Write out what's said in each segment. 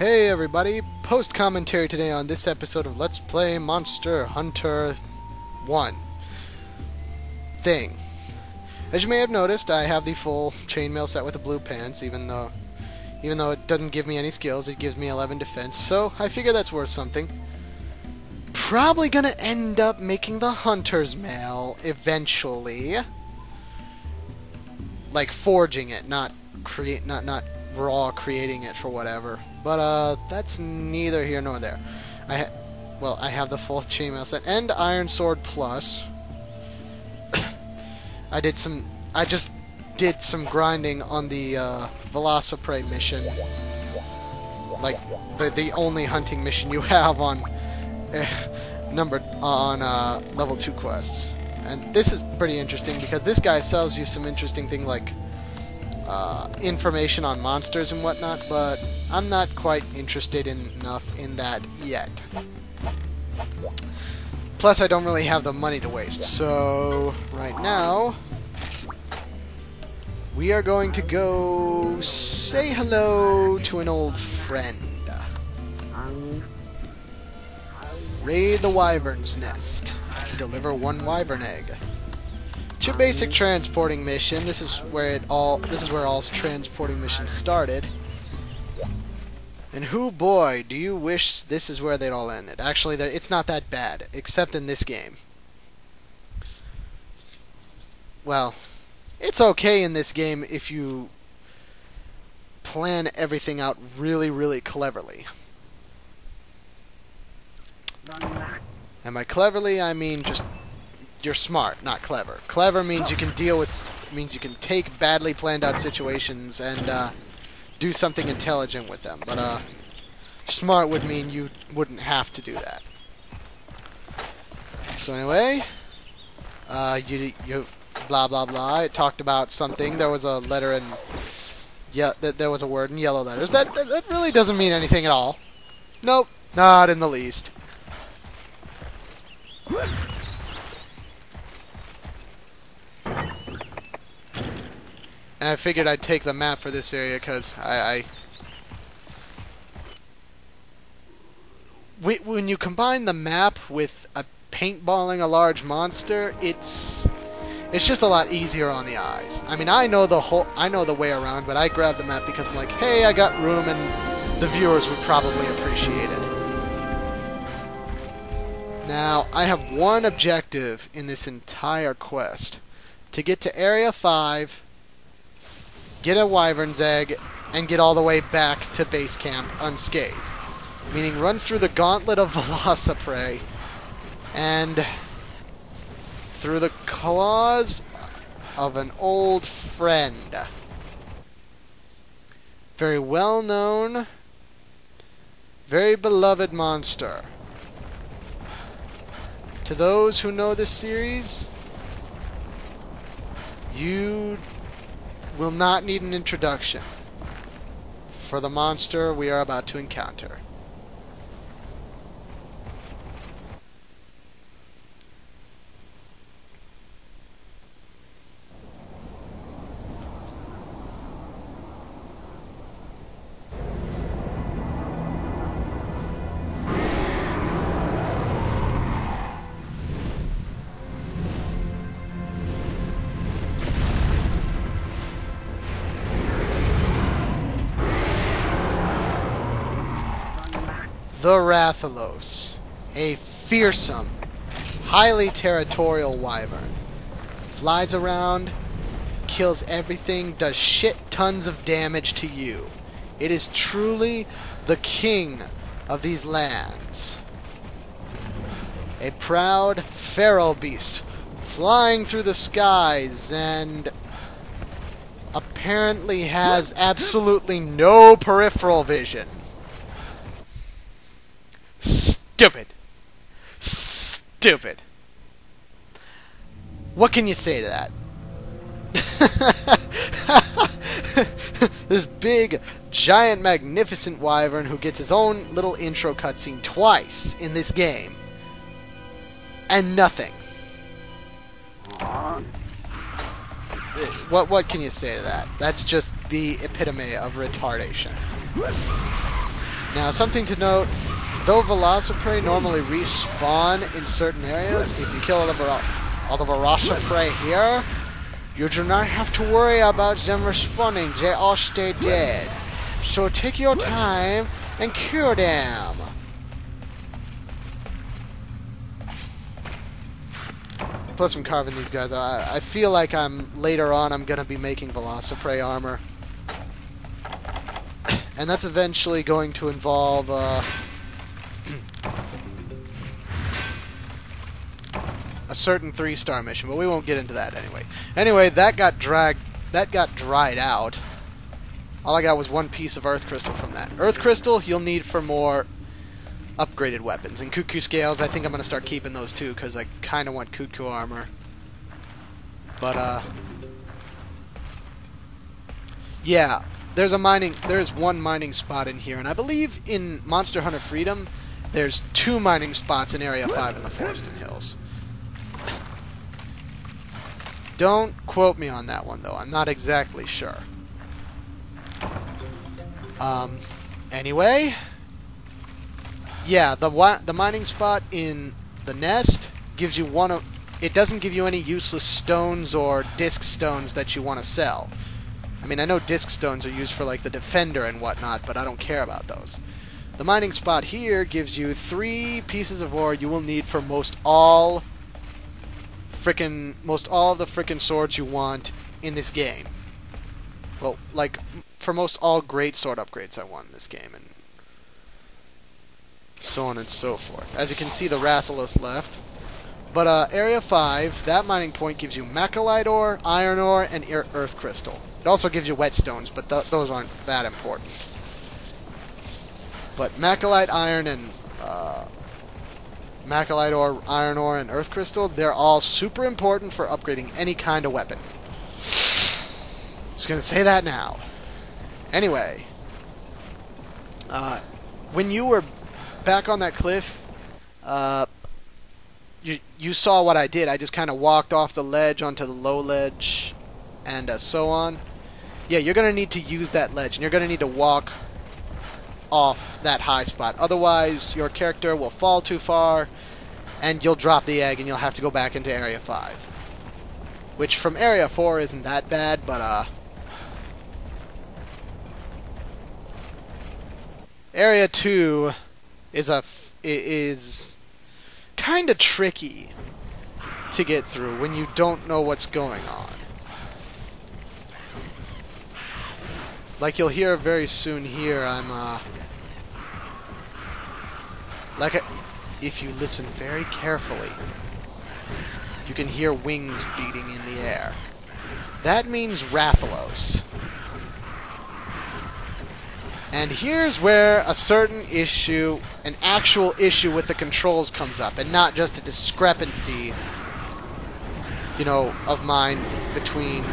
Hey everybody, post commentary today on this episode of Let's Play Monster Hunter 1 thing. As you may have noticed, I have the full chainmail set with the blue pants, even though it doesn't give me any skills, it gives me 11 defense, so I figure that's worth something. Probably gonna end up making the Hunter's Mail eventually. Like forging it, not raw creating it for whatever. But that's neither here nor there. I have the full chainmail set and Iron Sword Plus. I just did some grinding on the Velociprey mission, like the only hunting mission you have on level 2 quests. And this is pretty interesting because this guy sells you some interesting thing like information on monsters and whatnot, but I'm not quite interested enough in that yet. Plus, I don't really have the money to waste, so right now we are going to go say hello to an old friend. Raid the Wyvern's Nest. Deliver 1 wyvern egg. It's your basic transporting mission. This is where all transporting missions started. And who boy, do you wish this is where they'd all ended. Actually, it's not that bad, except in this game. Well, it's okay in this game if you plan everything out really, really cleverly. And by cleverly, I mean just you're smart, not clever. Clever means you can you can take badly planned out situations and do something intelligent with them. But smart would mean you wouldn't have to do that. So anyway, you blah blah blah. It talked about something. There was a letter in there was a word in yellow letters. That really doesn't mean anything at all. Nope, not in the least. And I figured I'd take the map for this area because when you combine the map with paintballing a large monster, it's just a lot easier on the eyes. I mean, I know the way around, but I grabbed the map because I'm like, hey, I got room, and the viewers would probably appreciate it. Now, I have one objective in this entire quest: to get to Area 5. Get a wyvern's egg, and get all the way back to base camp unscathed. Meaning run through the gauntlet of Velociprey, and through the claws of an old friend. Very well known, very beloved monster. To those who know this series, you will not need an introduction for the monster we are about to encounter. The Rathalos, a fearsome, highly territorial wyvern. Flies around, kills everything, does shit tons of damage to you. It is truly the king of these lands. A proud feral beast, flying through the skies, and apparently has absolutely no peripheral vision. Stupid. Stupid. What can you say to that? This big, giant, magnificent wyvern who gets his own little intro cutscene twice in this game. And nothing. What can you say to that? That's just the epitome of retardation. Now, something to note, though Velociprey normally respawn in certain areas, if you kill all the Velociprey here, you do not have to worry about them respawning. They all stay dead. So take your time and kill them. Plus, I'm carving these guys. I feel like later on I'm gonna be making Velociprey armor, and that's eventually going to involve a certain 3-star mission, but we won't get into that anyway. Anyway, that got dried out. All I got was 1 piece of Earth Crystal from that. Earth Crystal you'll need for more upgraded weapons. And Cuckoo Scales, I think I'm going to start keeping those too, because I kind of want Cuckoo armor. But, yeah, there's one mining spot in here, and I believe in Monster Hunter Freedom, there's 2 mining spots in Area 5 in the Forested Hills. Don't quote me on that one, though. I'm not exactly sure. Anyway, yeah, the mining spot in the nest gives you it doesn't give you any useless stones or disc stones that you want to sell. I mean, I know disc stones are used for, like, the defender and whatnot, but I don't care about those. The mining spot here gives you 3 pieces of ore you will need for most all of the frickin' swords you want in this game. Well, like, for most all great sword upgrades I want in this game, and so on and so forth. As you can see, the Rathalos left. But Area 5, that mining point gives you Mechalite ore, iron ore, and earth crystal. It also gives you whetstones, but those aren't that important. But Mechalite, iron, and Mechalite ore, iron ore, and earth crystal, they're all super important for upgrading any kind of weapon. Just gonna say that now. Anyway, when you were back on that cliff, you saw what I did. I just kind of walked off the ledge onto the low ledge, and so on. Yeah, you're gonna need to use that ledge, and you're gonna need to walk off that high spot. Otherwise, your character will fall too far, and you'll drop the egg, and you'll have to go back into Area 5. Which, from Area 4, isn't that bad, but, Area 2 is kind of tricky to get through when you don't know what's going on. Like you'll hear very soon here, if you listen very carefully, you can hear wings beating in the air. That means Rathalos. And here's where a certain issue, an actual issue with the controls comes up, and not just a discrepancy, you know, of mine between...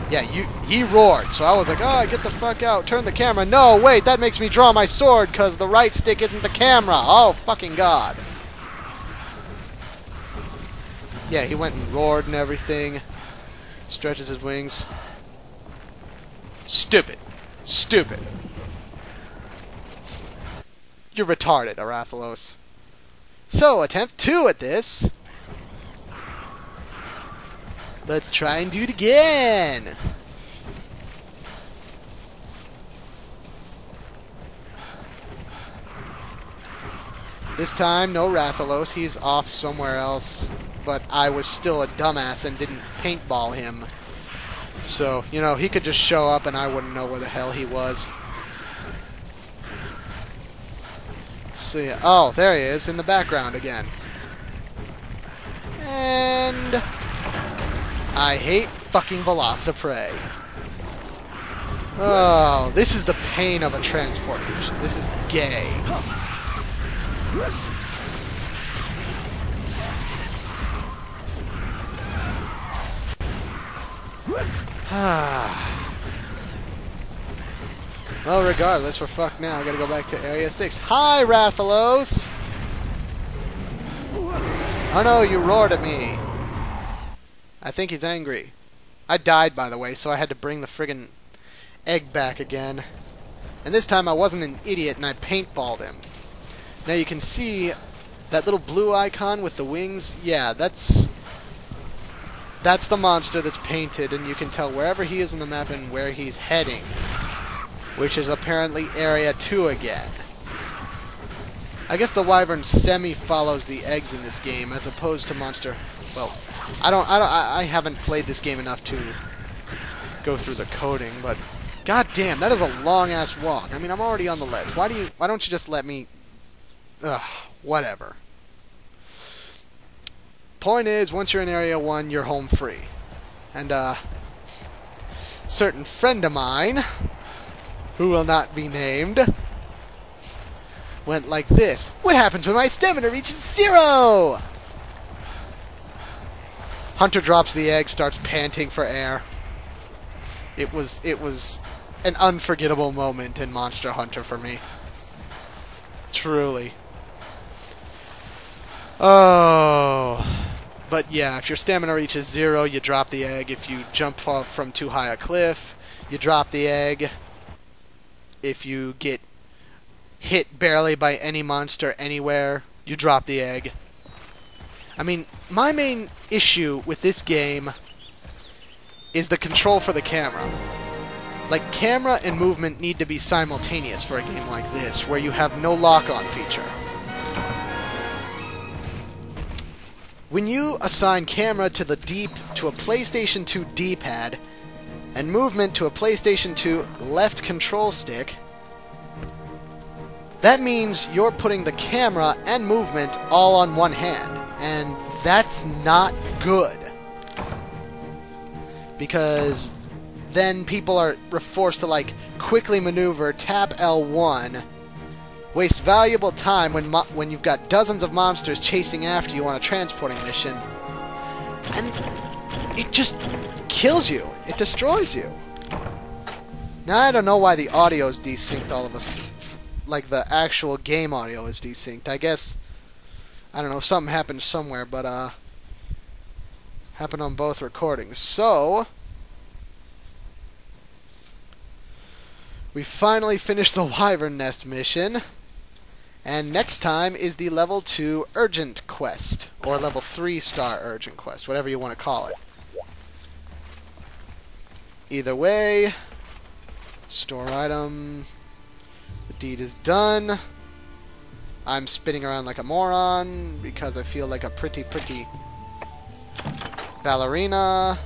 Yeah, he roared, so I was like, oh, get the fuck out, turn the camera. No, wait, that makes me draw my sword, because the right stick isn't the camera. Oh, fucking God. Yeah, he went and roared and everything. Stretches his wings. Stupid. Stupid. You're retarded, Arathalos. So, attempt 2 at this. Let's try and do it again. This time, no Rathalos. He's off somewhere else. But I was still a dumbass and didn't paintball him. So, you know, he could just show up and I wouldn't know where the hell he was. So, yeah. Oh, there he is in the background again. And... I hate fucking Velociprey. Oh, this is the pain of a transport mission. This is gay. Well, regardless, we're fucked now. I gotta go back to Area 6. Hi, Rathalos! Oh no, you roared at me. I think he's angry. I died, by the way, so I had to bring the friggin' egg back again. And this time I wasn't an idiot and I paintballed him. Now you can see that little blue icon with the wings. Yeah, that's the monster that's painted, and you can tell wherever he is on the map and where he's heading, which is apparently Area 2 again. I guess the wyvern semi-follows the eggs in this game, as opposed to monster... Well, I haven't played this game enough to go through the coding, but... God damn, that is a long-ass walk. I mean, I'm already on the ledge. Why don't you just let me... Ugh, whatever. Point is, once you're in Area 1, you're home free. And, certain friend of mine, who will not be named, went like this. What happens when my stamina reaches 0? Hunter drops the egg, starts panting for air. It was an unforgettable moment in Monster Hunter for me. Truly. Oh... But yeah, if your stamina reaches 0, you drop the egg. If you jump off from too high a cliff, you drop the egg. If you get hit barely by any monster anywhere, you drop the egg. I mean, my main issue with this game is the control for the camera. Like, camera and movement need to be simultaneous for a game like this, where you have no lock-on feature. When you assign camera to a PlayStation 2 D-pad and movement to a PlayStation 2 left control stick, that means you're putting the camera and movement all on one hand, and that's not good. Because then people are forced to like quickly maneuver, tap L1, waste valuable time when you've got dozens of monsters chasing after you on a transporting mission, and it just kills you. It destroys you. Now, I don't know why the audio is desynced all of us. Like, the actual game audio is desynced. I guess, I don't know, something happened somewhere, but, happened on both recordings. So, we finally finished the Wyvern Nest mission. And next time is the level 2 Urgent Quest, or level 3-star Urgent Quest, whatever you want to call it. Either way, store item, the deed is done. I'm spinning around like a moron, because I feel like a pretty ballerina.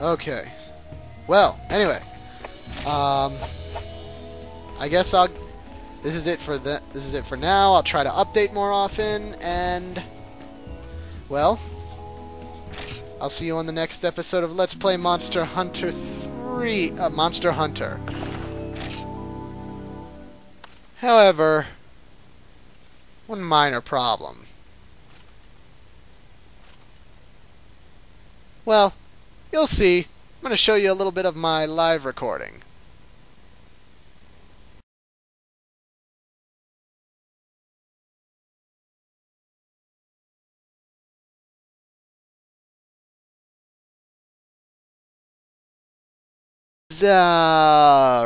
Okay. Well, anyway, I guess this is it for now. I'll try to update more often, and well, I'll see you on the next episode of Let's Play Monster Hunter 3. Monster Hunter. However, one minor problem. Well, you'll see. I'm going to show you a little bit of my live recording.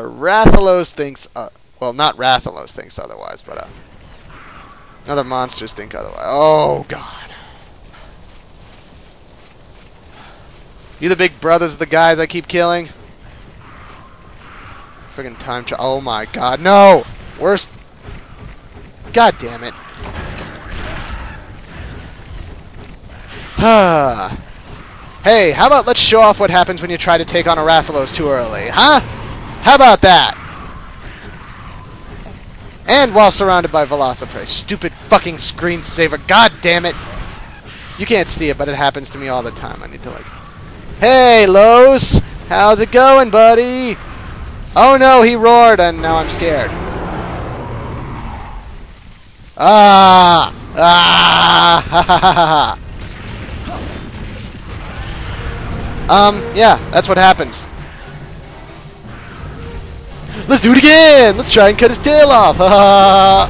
Rathalos thinks... well, not Rathalos thinks otherwise, but other monsters think otherwise. Oh, God. You the big brothers of the guys I keep killing? Friggin' time trial. Oh my god, no! Worst. God damn it. Hey, how about let's show off what happens when you try to take on a Rathalos too early, huh? How about that? And while surrounded by Velociprey. Stupid fucking screensaver. God damn it. You can't see it, but it happens to me all the time. I need to, like... Hey, Los! How's it going, buddy? Oh no, he roared, and now I'm scared. Ah! Ah! Ha ha ha ha! Yeah, that's what happens. Let's do it again! Let's try and cut his tail off! Ha ha!